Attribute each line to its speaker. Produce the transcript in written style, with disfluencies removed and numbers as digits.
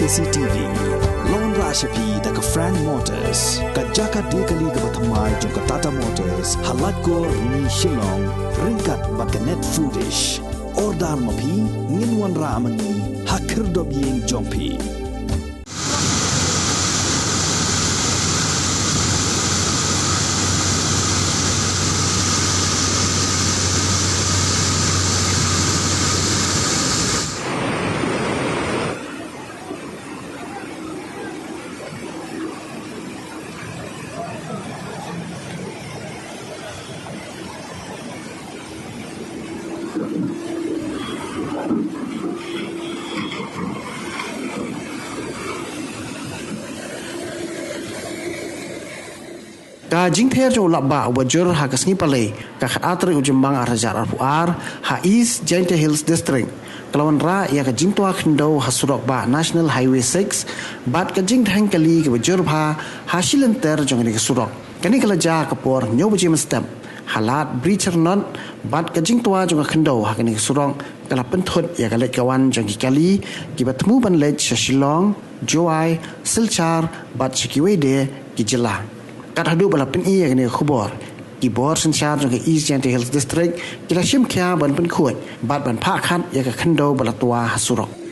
Speaker 1: CCTV Lone Rashapi daga Frank Motors Kajaka dekali ga bathamai jong Tata Motors halat ko ni Shillong ringkat bakanet foodish ordal mapi nginwan ramani hakir dob yeng jongpi
Speaker 2: Jaiñtia jo Lapbah wajur ha kasngi palai ka khatri ujembang arajar arpuar ha East Jaiñtia Hills District kelawan ra ya ka Jingtua Khyndew ha Surokbah National Highway 6 bat ka jing thang kali ka wajur bha ha shilen Ther jong ni ka Surok kani kala ja ka por nyob jim step halat breacher not bat ka Jingtua jong ka Khyndew ha kani ka Surok kala penthut ya ka let kawan jong ki kali ki batmu ban let Shillong Joai Silchar bat shikiwede ki jela kat hadu bala pen iya ni khubor ki bor sanchar jong East Jaiñtia Hills District kila shim kya ban pen khut bat ban pha khat ya ka Khyndew bala tua Surok